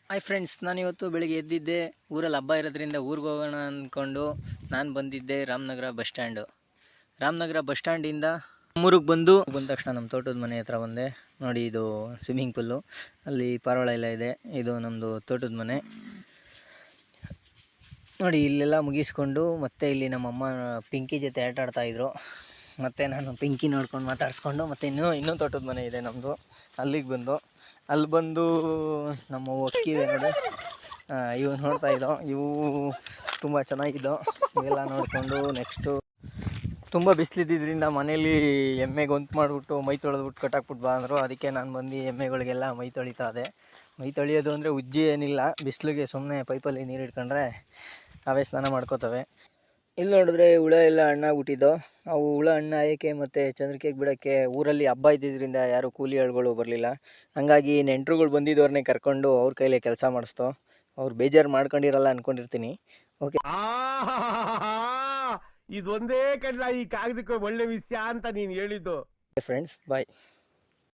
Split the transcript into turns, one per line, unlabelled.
Hi friends, ನಾನಿವತ್ತು ಬೆಳಿಗ್ಗೆ ಎದ್ದಿದ್ದೆ. ಊರಲ್ಲಿ ಹಬ್ಬ ಇರೋದ್ರಿಂದ ಊರಿಗೆ ಹೋಗೋಣ ಅಂದ್ಕೊಂಡು ನಾನು ಬಂದಿದ್ದೆ Ramanagara bus stand. Ramanagara bus ಸ್ಟ್ಯಾಂಡಿಂದ ನಮ್ಮೂರಿಗೆ ಬಂದ ತಕ್ಷಣ ನಮ್ಮ ತೋಟದ ಮನೆ ಹತ್ರ ಬಂದೆ. ನೋಡಿ, ಇದು ಸ್ವಿಮ್ಮಿಂಗ್ ಪೂಲು, ಅಲ್ಲಿ ಪಾರಿವಾಳ ಎಲ್ಲ ಇದೆ. ಇದು ನಮ್ಮದು ತೋಟದ ಮನೆ. ನೋಡಿ, ಇಲ್ಲೆಲ್ಲ ಮುಗಿಸ್ಕೊಂಡು ಮತ್ತೆ ಇಲ್ಲಿ ನಮ್ಮಮ್ಮ ಪಿಂಕಿ ಜೊತೆ ಆಟ ಆಡ್ತಾಯಿದ್ರು. ಮತ್ತು ನಾನು ಪಿಂಕಿ ನೋಡ್ಕೊಂಡು ಮಾತಾಡಿಸ್ಕೊಂಡು ಮತ್ತು ಇನ್ನೂ ತೋಟದ ಮನೆ ಇದೆ ನಮ್ಮದು. ಅಲ್ಲಿಗೆ ಬಂದು ನಮ್ಮ ಒಕ್ಕಿವೆ ನೋಡಿ, ಇವು ನೋಡ್ತಾಯಿದ್ದೋ. ಇವು ತುಂಬ ಚೆನ್ನಾಗಿದ್ದೋ. ಇವೆಲ್ಲ ನೋಡಿಕೊಂಡು ನೆಕ್ಸ್ಟು ತುಂಬ ಬಿಸಿಲಿದ್ದರಿಂದ ಮನೇಲಿ ಎಮ್ಮೆ ಗೊಂತು ಮಾಡಿಬಿಟ್ಟು ಮೈ ತೊಳೆದ್ಬಿಟ್ಟು ಕಟ್ಟಾಕ್ಬಿಟ್ಟು ಬಾ ಅಂದರು. ಅದಕ್ಕೆ ನಾನು ಬಂದು ಎಮ್ಮೆಗಳಿಗೆಲ್ಲ ಮೈ ತೊಳಿತಾ ಇದೆ. ಮೈ ತೊಳೆಯೋದು ಅಂದರೆ ಉಜ್ಜಿ ಏನಿಲ್ಲ, ಬಿಸಿಲಿಗೆ ಸುಮ್ಮನೆ ಪೈಪಲ್ಲಿ ನೀರು ಇಟ್ಕೊಂಡ್ರೆ ಅವೇ ಸ್ನಾನ ಮಾಡ್ಕೋತವೆ. ಇಲ್ಲಿ ನೋಡಿದ್ರೆ ಹುಳ ಎಲ್ಲ ಹಣ್ಣಾಗ್ಬಿಟ್ಟಿದ್ದೋ. ಅವು ಹುಳ ಹಣ್ಣು ಆಯೋಕ್ಕೆ ಮತ್ತು ಚಂದ್ರಿಕೆಗೆ ಬಿಡೋಕ್ಕೆ ಊರಲ್ಲಿ ಹಬ್ಬ ಇದ್ದಿದ್ದರಿಂದ ಯಾರು ಕೂಲಿ ಆಳುಗಳು ಬರಲಿಲ್ಲ. ಹಾಗಾಗಿ ನೆಂಟರುಗಳು ಬಂದಿದ್ದವ್ರನ್ನೇ ಕರ್ಕೊಂಡು ಅವ್ರ ಕೈಲೇ ಕೆಲಸ ಮಾಡಿಸ್ತೋ. ಅವ್ರು ಬೇಜಾರು ಮಾಡ್ಕೊಂಡಿರಲ್ಲ ಅಂದ್ಕೊಂಡಿರ್ತೀನಿ. ಓಕೆ,
ಇದೊಂದೇ ಕಡ್ಲ ಈ ಕಾಗದಕ್ಕೆ ಒಳ್ಳೆ ವಿಷಯ ಅಂತ ನೀನು ಹೇಳಿದ್ದು.
ಫ್ರೆಂಡ್ಸ್, ಬಾಯ್.